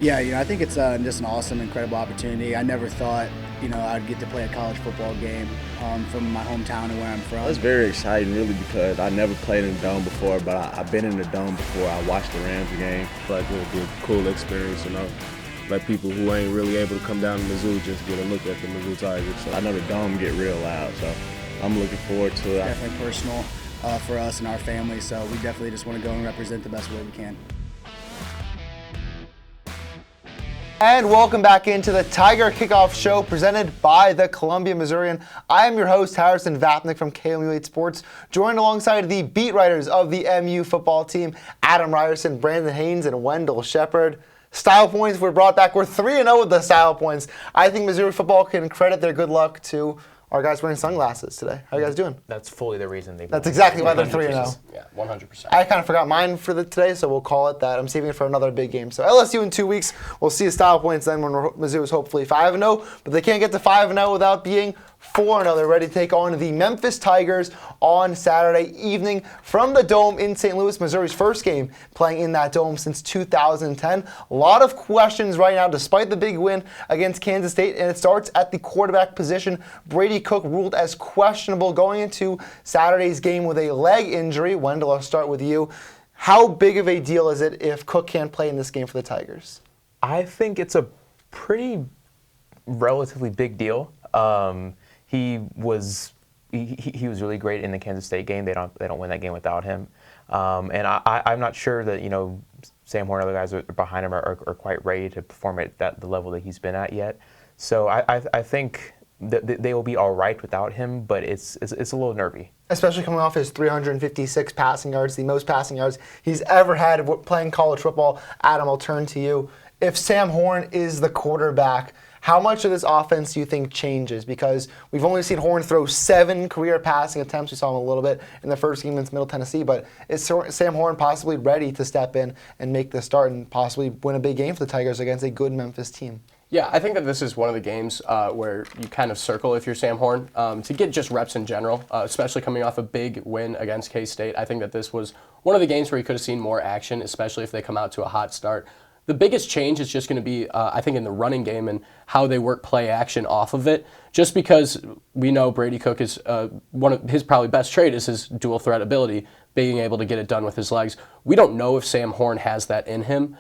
Yeah, I think it's just an awesome, incredible opportunity. I never thought, I'd get to play a college football game from my hometown and where I'm from. It's very exciting, really, because I never played in the Dome before, but I've been in the Dome before. I watched the Rams game. Like it would be a cool experience, Like people who ain't really able to come down to Mizzou just get a look at the Mizzou Tigers. So I know the Dome get real loud, so I'm looking forward to it. Definitely personal for us and our family, so we definitely just want to go and represent the best way we can. And welcome back into the Tiger Kickoff Show presented by the Columbia Missourian. I am your host, Harrison Vapnek from KOMU Sports, joined alongside the beat writers of the MU football team, Ryerson, Brandon Haynes, and Wendell Shepherd. Style points were brought back. We're 3-0 with the style points. I think Missouri football can credit their good luck to our guys wearing sunglasses today. How are you guys doing? That's fully the reason they won. That's exactly why they're 3-0. Yeah, 100%. I kind of forgot mine for today, so we'll call it that. I'm saving it for another big game. So LSU in 2 weeks. We'll see the style points then when Mizzou is hopefully 5-0. But they can't get to 5-0 without being 4-0. They're ready to take on the Memphis Tigers on Saturday evening from the Dome in St. Louis, Missouri's first game playing in that Dome since 2010. A lot of questions right now despite the big win against Kansas State, and it starts at the quarterback position. Brady Cook ruled as questionable going into Saturday's game with a leg injury. Wendell, I'll start with you. How big of a deal is it if Cook can't play in this game for the Tigers? I think it's a pretty relatively big deal. He was really great in the Kansas State game. They don't win that game without him. And I'm not sure that Sam Horn and other guys behind him are quite ready to perform at the level that he's been at yet. So I think that they will be all right without him, but it's a little nervy. Especially coming off his 356 passing yards, the most passing yards he's ever had playing college football. Adam, I'll turn to you. If Sam Horn is the quarterback, how much of this offense do you think changes? Because we've only seen Horn throw 7 career passing attempts. We saw him a little bit in the first game against Middle Tennessee. But is Sam Horn possibly ready to step in and make the start and possibly win a big game for the Tigers against a good Memphis team? Yeah, I think that this is one of the games where you kind of circle if you're Sam Horn to get just reps in general, especially coming off a big win against K-State. I think that this was one of the games where you could have seen more action, especially if they come out to a hot start. The biggest change is just going to be, I think, in the running game and how they work play action off of it. Just because we know Brady Cook is one of his probably best trait is his dual threat ability, being able to get it done with his legs. We don't know if Sam Horn has that in him.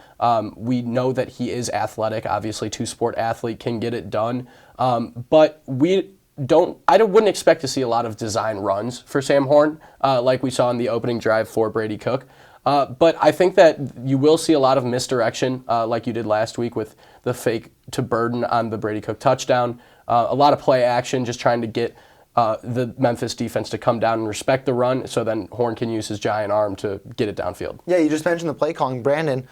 We know that he is athletic, obviously, two-sport athlete, can get it done. But I wouldn't expect to see a lot of design runs for Sam Horn, like we saw in the opening drive for Brady Cook. But I think that you will see a lot of misdirection, like you did last week with the fake to Burden on the Brady Cook touchdown. A lot of play action, just trying to get the Memphis defense to come down and respect the run, so then Horn can use his giant arm to get it downfield. Yeah, you just mentioned the play calling. Brandon,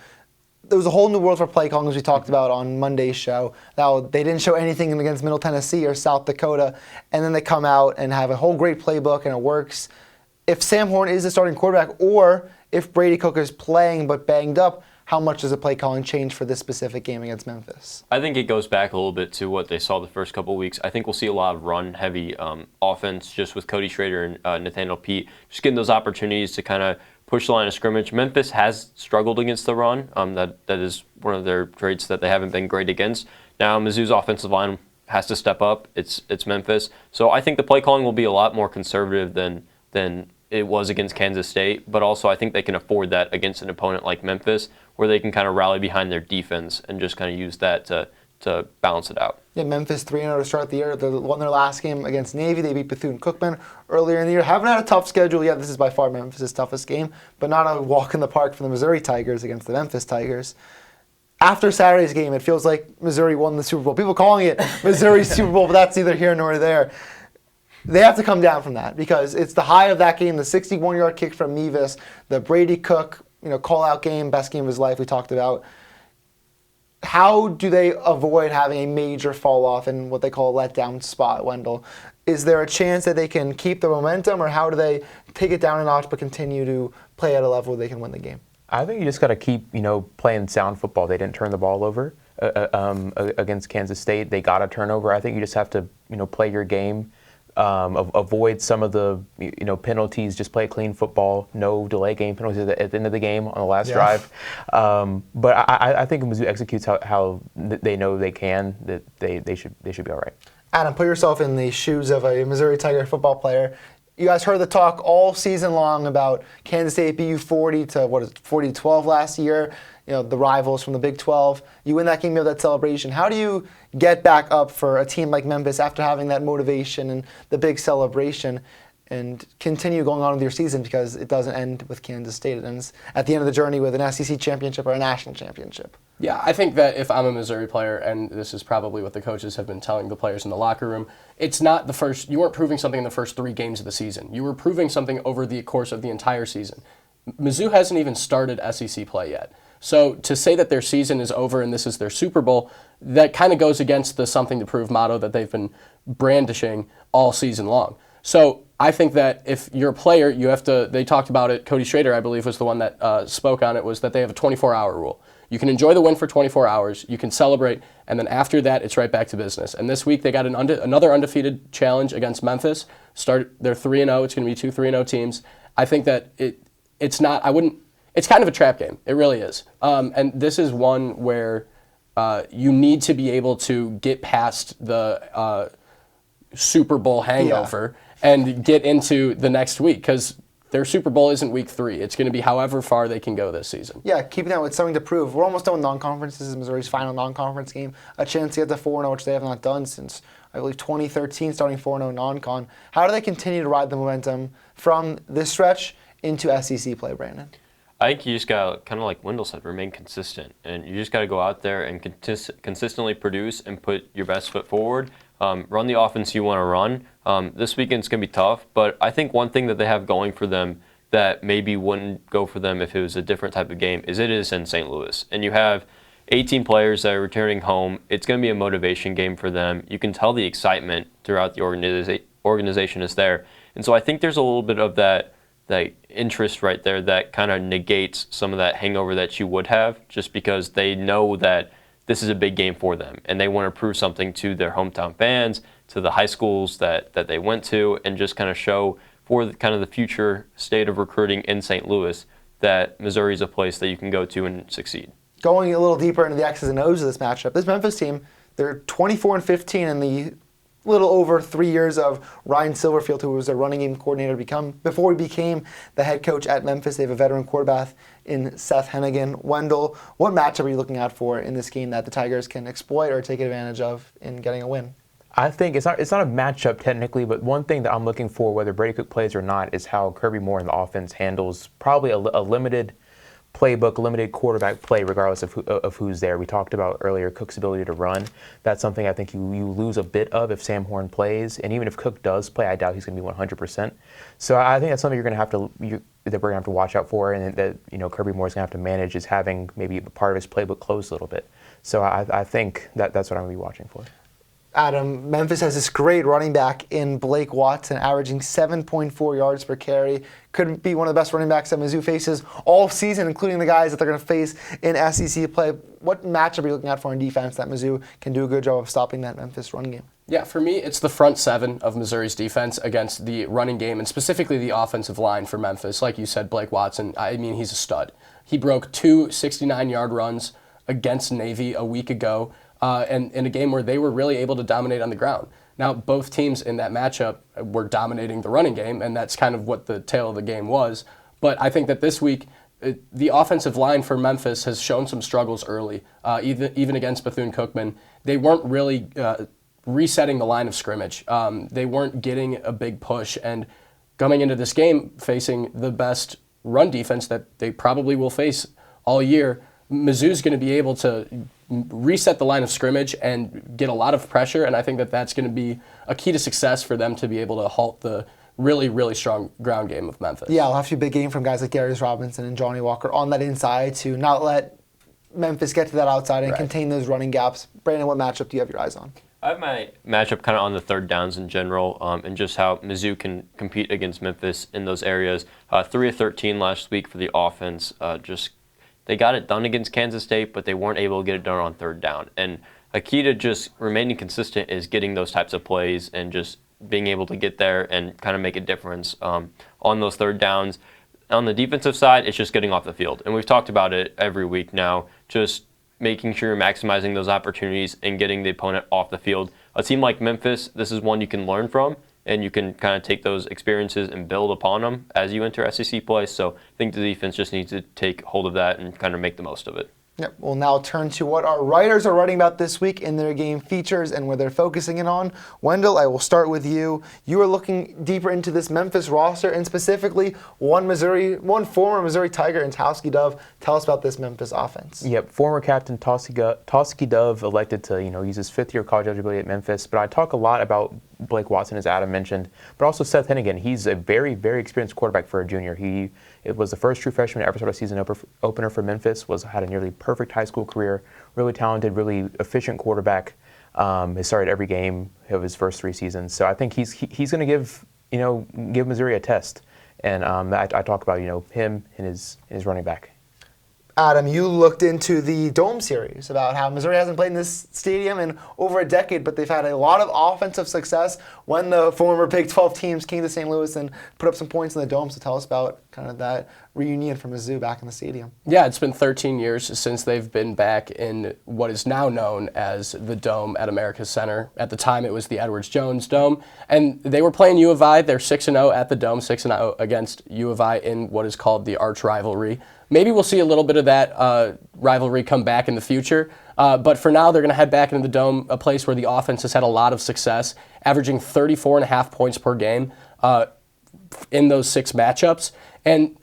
there was a whole new world for play calling, as we talked about on Monday's show. Now, they didn't show anything against Middle Tennessee or South Dakota, and then they come out and have a whole great playbook, and it works. If Sam Horn is the starting quarterback, or if Brady Cook is playing but banged up, how much does the play calling change for this specific game against Memphis? I think it goes back a little bit to what they saw the first couple of weeks. I think we'll see a lot of run-heavy offense just with Cody Schrader and Nathaniel Pete, just getting those opportunities to kind of push the line of scrimmage. Memphis has struggled against the run. That is one of their traits that they haven't been great against. Now Mizzou's offensive line has to step up. It's Memphis. So I think the play calling will be a lot more conservative than it was against Kansas State, but also I think they can afford that against an opponent like Memphis, where they can kind of rally behind their defense and just kind of use that to balance it out. Yeah, Memphis 3-0 to start the year. They won their last game against Navy. They beat Bethune-Cookman earlier in the year. Haven't had a tough schedule yet. This is by far Memphis' toughest game, but not a walk in the park for the Missouri Tigers against the Memphis Tigers. After Saturday's game, it feels like Missouri won the Super Bowl. People calling it Missouri's Super Bowl, but that's neither here nor there. They have to come down from that because it's the high of that game, the 61-yard kick from Memphis, the Brady Cook, call-out game, best game of his life we talked about. How do they avoid having a major fall-off in what they call a letdown spot, Wendell? Is there a chance that they can keep the momentum, or how do they take it down a notch but continue to play at a level where they can win the game? I think you just got to keep, playing sound football. They didn't turn the ball over against Kansas State. They got a turnover. I think you just have to, play your game. avoid some of the penalties, just play clean football, no delay game penalties at the end of the game on the last drive. But I think Mizzou executes how they know they can, that they should be all right. Adam, put yourself in the shoes of a Missouri Tiger football player. You guys heard the talk all season long about Kansas State beat you 40-12 last year. The rivals from the Big 12. You win that game, you have that celebration. How do you get back up for a team like Memphis after having that motivation and the big celebration and continue going on with your season, because it doesn't end with Kansas State. It ends at the end of the journey with an SEC championship or a national championship. Yeah, I think that if I'm a Missouri player, and this is probably what the coaches have been telling the players in the locker room, it's not the first, you weren't proving something in the first 3 games of the season. You were proving something over the course of the entire season. Mizzou hasn't even started SEC play yet. So to say that their season is over and this is their Super Bowl, that kind of goes against the something to prove motto that they've been brandishing all season long. So I think that if you're a player, you have to, they talked about it, Cody Schrader, I believe, was the one that spoke on it, was that they have a 24-hour rule. You can enjoy the win for 24 hours, you can celebrate, and then after that, it's right back to business. And this week, they got another undefeated challenge against Memphis. They're 3-0, it's going to be 2 3-0 teams. I think that it's kind of a trap game. It really is. And this is one where you need to be able to get past the Super Bowl hangover and get into the next week, because their Super Bowl isn't week 3. It's going to be however far they can go this season. Yeah, keeping that with something to prove. We're almost done with non-conference. This is Missouri's final non-conference game. A chance to get to 4-0, which they have not done since, I believe, 2013, starting 4-0 non-con. How do they continue to ride the momentum from this stretch into SEC play, Brandon? I think you just got to, kind of like Wendell said, remain consistent. And you just got to go out there and consistently produce and put your best foot forward. Run the offense you want to run. This weekend's going to be tough, but I think one thing that they have going for them that maybe wouldn't go for them if it was a different type of game is it is in St. Louis. And you have 18 players that are returning home. It's going to be a motivation game for them. You can tell the excitement throughout the organization is there. And so I think there's a little bit of that interest right there that kind of negates some of that hangover that you would have, just because they know that this is a big game for them and they want to prove something to their hometown fans, to the high schools that they went to, and just kind of show for the future state of recruiting in St. Louis that Missouri is a place that you can go to and succeed. Going a little deeper into the X's and O's of this matchup, this Memphis team, they're 24-15 in the little over 3 years of Ryan Silverfield, who was their running game coordinator before he became the head coach at Memphis. They have a veteran quarterback in Seth Hennigan. Wendell, what matchup are you looking out for in this game that the Tigers can exploit or take advantage of in getting a win? I think it's not a matchup technically, but one thing that I'm looking for, whether Brady Cook plays or not, is how Kirby Moore and the offense handles probably a limited playbook, limited quarterback play, regardless of who's there. We talked about earlier Cook's ability to run. That's something I think you lose a bit of if Sam Horn plays, and even if Cook does play, I doubt he's going to be 100%. So I think that's something that we're going to have to watch out for, and that Kirby Moore's going to have to manage, is having maybe part of his playbook closed a little bit. So I think that's what I'm going to be watching for. Adam, Memphis has this great running back in Blake Watson, averaging 7.4 yards per carry. Could be one of the best running backs that Mizzou faces all season, including the guys that they're going to face in SEC play. What matchup are you looking out for in defense that Mizzou can do a good job of stopping that Memphis run game? Yeah, for me, it's the front 7 of Missouri's defense against the running game, and specifically the offensive line for Memphis. Like you said, Blake Watson, he's a stud. He broke 2 69-yard runs against Navy a week ago. And in a game where they were really able to dominate on the ground. Now, both teams in that matchup were dominating the running game, and that's kind of what the tail of the game was. But I think that this week, the offensive line for Memphis has shown some struggles early, even against Bethune-Cookman. They weren't really resetting the line of scrimmage. They weren't getting a big push, and coming into this game facing the best run defense that they probably will face all year, Mizzou's going to be able to reset the line of scrimmage and get a lot of pressure, and I think that that's going to be a key to success for them to be able to halt the really, really strong ground game of Memphis. Yeah, it'll have to be a big game from guys like Darius Robinson and Johnny Walker on that inside to not let Memphis get to that outside and contain those running gaps. Brandon, what matchup do you have your eyes on? I have my matchup kind of on the third downs in general, and just how Mizzou can compete against Memphis in those areas. 3 of 13 last week for the offense. They got it done against Kansas State, but they weren't able to get it done on third down. And a key to just remaining consistent is getting those types of plays and just being able to get there and kind of make a difference on those third downs. On the defensive side, it's just getting off the field. And we've talked about it every week now, just making sure you're maximizing those opportunities and getting the opponent off the field. A team like Memphis, this is one you can learn from, and you can kind of take those experiences and build upon them as you enter SEC play. So I think the defense just needs to take hold of that and kind of make the most of it. Yep. We'll now turn to what our writers are writing about this week in their game features and where they're focusing in on. Wendell, I will start with you. You are looking deeper into this Memphis roster and specifically one former Missouri Tiger and Towski Dove. Tell us about this Memphis offense. Yep, former captain Towski Dove elected to use his fifth-year college eligibility at Memphis. But I talk a lot about Blake Watson, as Adam mentioned, but also Seth Hennigan. He's a very, very experienced quarterback for a junior. It was the first true freshman to ever start a season opener for Memphis. Had a nearly perfect high school career. Really talented, really efficient quarterback. He started every game of his first 3 seasons. So I think he's going to give Missouri a test. And I talk about him and his running back. Adam, you looked into the Dome series about how Missouri hasn't played in this stadium in over a decade, but they've had a lot of offensive success when the former Big 12 teams came to St. Louis and put up some points in the Dome. So tell us about kind of that reunion from Mizzou back in the stadium. Yeah, it's been 13 years since they've been back in what is now known as the Dome at America's Center. At the time, it was the Edwards-Jones Dome, and they were playing U of I. They're 6-0 at the Dome, 6-0 against U of I in what is called the arch rivalry. Maybe we'll see a little bit of that rivalry come back in the future. But for now, they're going to head back into the Dome, a place where the offense has had a lot of success, averaging 34.5 points per game in those 6 matchups. And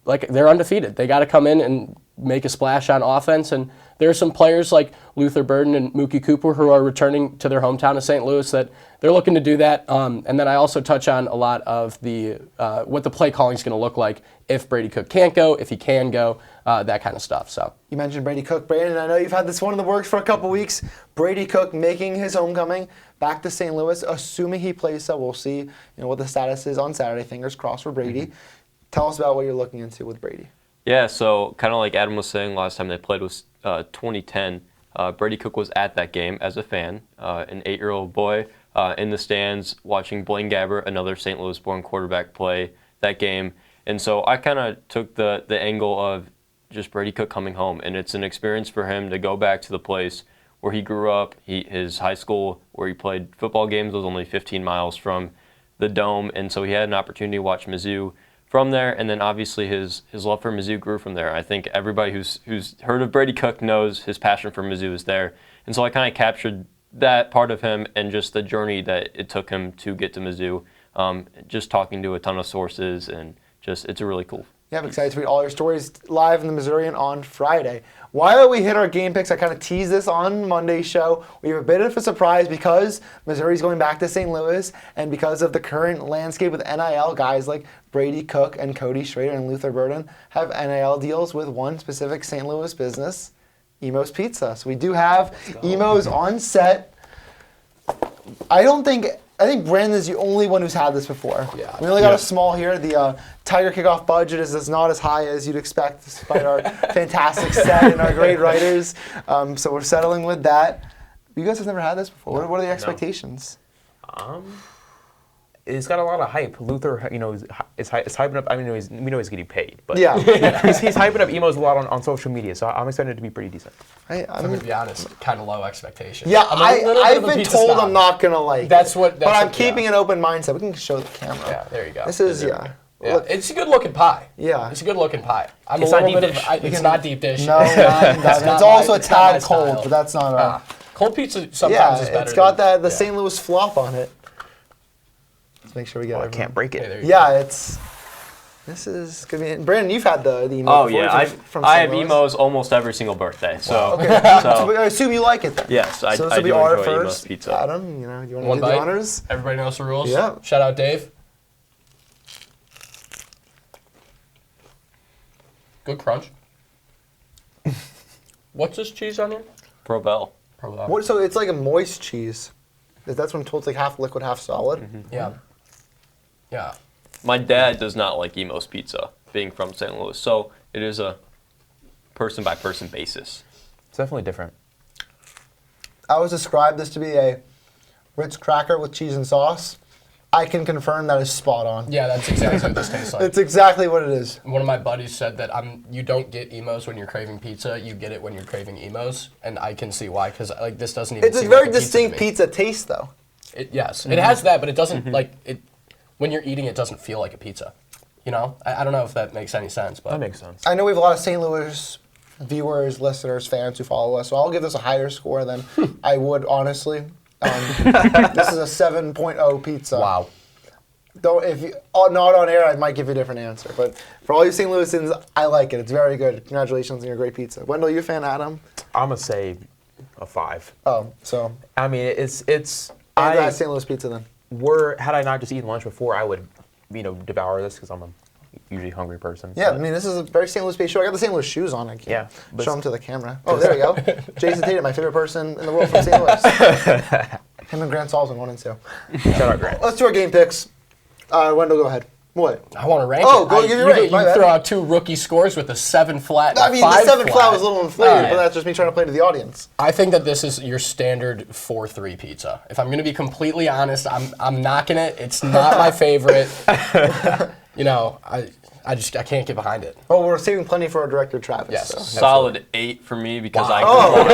they're undefeated. They got to come in and make a splash on offense. And there are some players like Luther Burden and Mookie Cooper who are returning to their hometown of St. Louis that they're looking to do that. And then I also touch on a lot of the what the play calling is going to look like if Brady Cook can't go, if he can go, that kind of stuff. So you mentioned Brady Cook, Brandon. I know you've had this one in the works for a couple weeks. Brady Cook making his homecoming back to St. Louis, assuming he plays. So we'll see, what the status is on Saturday. Fingers crossed for Brady. Mm-hmm. Tell us about what you're looking into with Brady. Yeah, so kind of like Adam was saying, last time they played was 2010. Brady Cook was at that game as a fan, an 8-year-old boy in the stands watching Blaine Gabbert, another St. Louis-born quarterback, play that game. And so I kind of took the angle of just Brady Cook coming home, and it's an experience for him to go back to the place where he grew up. His high school where he played football games was only 15 miles from the Dome, and so he had an opportunity to watch Mizzou from there, and then obviously his love for Mizzou grew from there. I think everybody who's heard of Brady Cook knows his passion for Mizzou is there. And so I kind of captured that part of him and just the journey that it took him to get to Mizzou, just talking to a ton of sources, and just it's a really cool. Yeah, I'm excited to read all your stories live in the Missourian on Friday. While we hit our game picks, I kind of teased this on Monday's show. We have a bit of a surprise because Missouri's going back to St. Louis, and because of the current landscape with NIL, guys like Brady Cook and Cody Schrader and Luther Burden have NIL deals with one specific St. Louis business, Emo's Pizza. So we do have Emo's on set. I think Brandon's the only one who's had this before. Yeah. We only got a small here. The Tiger Kickoff budget is not as high as you'd expect, despite our fantastic set and our great writers. So we're settling with that. You guys have never had this before. What are the expectations? It's got a lot of hype. Luther, is hyping up. I mean, we know he's getting paid, but yeah, he's hyping up Emo's a lot on social media. So I'm excited to be pretty decent. I'm gonna be honest, kind of low expectations. Yeah, I've been told snob. I'm not gonna like. But I'm keeping an open mindset. We can show the camera. Yeah, there you go. This is Look, it's a good looking pie. Yeah, it's a good looking pie. It's not deep dish. It's not deep dish. No, it's also a tad cold, but that's not. Cold pizza sometimes is better. It's got the St. Louis flop on it. Let's make sure we get it. I can't break it. Yeah, this is gonna be. Brandon, you've had the emo. Oh yeah, I have Emo's almost every single birthday. So, okay. So I assume you like it then. Yes, I do enjoy first. Emo's Pizza. Adam, you want to do the honors? Everybody knows the rules. Yeah. Shout out Dave. Good crunch. What's this cheese on here? Provel. So it's like a moist cheese. That's when I'm told it's like half liquid, half solid. Mm-hmm. Yeah. Yeah. My dad does not like Emo's Pizza, being from St. Louis, so it is a person-by-person basis. It's definitely different. I always describe this to be a Ritz cracker with cheese and sauce. I can confirm that is spot on. Yeah, that's exactly what this tastes like. It's exactly what it is. One of my buddies said that you don't get emos when you're craving pizza. You get it when you're craving emos, and I can see why. Because like this doesn't even. It's a seem very like distinct pizza taste, though. Yes, it has that, but it doesn't like it. When you're eating, it doesn't feel like a pizza. You know, I don't know if that makes any sense, but That makes sense. I know we have a lot of St. Louis viewers, listeners, fans who follow us, so I'll give this a higher score than I would honestly. This is a 7.0 pizza. wow. Though if you not on air, I might give you a different answer. But for all you St. Louisans, I like it. It's very good. Congratulations on your great pizza. Wendell, you a fan, Adam? I'm gonna say a 5. Oh, so I mean, it's. and that's St. Louis pizza then. Had I not just eaten lunch before, I would, devour this because I'm a usually hungry person. Yeah, but- I mean, this is a very St. Louis-based show. I got the St. Louis shoes on. I can't Yeah, but show them to the camera. Oh, there we go. Jason Tatum, my favorite person in the world from St. Louis. Him and Grant Salzman, 1 and 2. Shout out Grant. Let's do our game picks. Wendell, go ahead. What? I want to rank Oh, it. go give your rank. My You bad. throw out 2 rookie scores with a 7 flat. I mean, a 5 the 7 flat was a little inflated, All right. but that's just me trying to play to the audience. I think that this is your standard 4-3 pizza. If I'm going to be completely honest, I'm knocking it. It's not my favorite. I can't get behind it. Oh, we're saving plenty for our director, Travis. Yes. So. Solid 8 for me because Wow.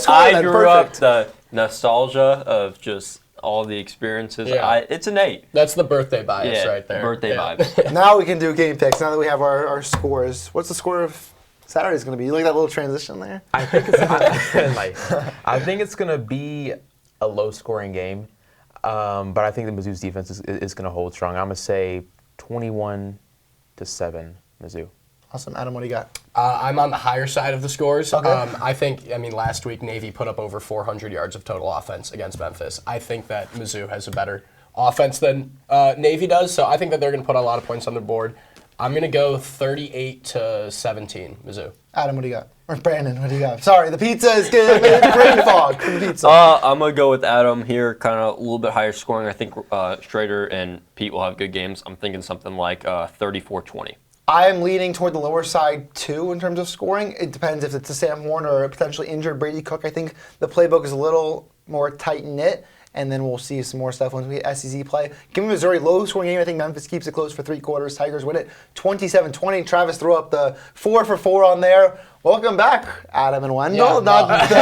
I grew up Perfect. the nostalgia of just all the experiences. Yeah. It's an 8. That's the birthday bias Yeah, right there. birthday Yeah. vibes. Now we can do game picks. Now that we have our scores. What's the score of Saturday's going to be? You like that little transition there? I think it's I think it's gonna be a low-scoring game, but I think the Mizzou's defense is gonna hold strong. I'm gonna say 21-7 Mizzou. Awesome. Adam, what do you got? I'm on the higher side of the scores. Okay. Last week Navy put up over 400 yards of total offense against Memphis. I think that Mizzou has a better offense than Navy does, so I think that they're going to put a lot of points on the board. I'm going to go 38-17, Mizzou. Adam, what do you got? Or Brandon, what do you got? Sorry, the pizza is good. Brain fog from the pizza. I'm going to go with Adam here, kind of a little bit higher scoring. I think Schrader and Pete will have good games. I'm thinking something like 34-20. I am leaning toward the lower side, too, in terms of scoring. It depends if it's a Sam Horn or a potentially injured Brady Cook. I think the playbook is a little more tight-knit, and then we'll see some more stuff when we get SEC play. Give me Missouri, low-scoring game. I think Memphis keeps it close for 3 quarters. Tigers win it 27-20. Travis threw up the 4 for 4 on there. Welcome back, Adam and Wendell. Yeah, Not the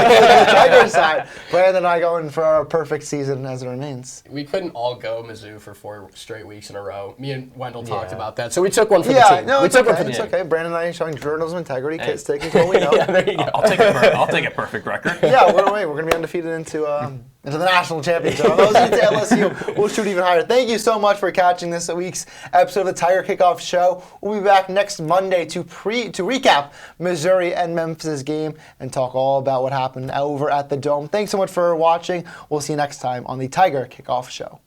Tigers side. Brandon and I going for our perfect season as it remains. We couldn't all go Mizzou for 4 straight weeks in a row. Me and Wendell talked about that, so we took one for the team. No, we it's took okay. one for the It's team. okay. Brandon and I are showing journalism integrity, Hey. sticking to what we know. Yeah, there you go. I'll take a perfect record. Yeah, we're going to be undefeated into the national championship. Those into LSU, we'll shoot even higher. Thank you so much for catching this week's episode of the Tiger Kickoff Show. We'll be back next Monday to recap Missouri and Memphis game and talk all about what happened over at the Dome. Thanks so much for watching. We'll see you next time on the Tiger Kickoff Show.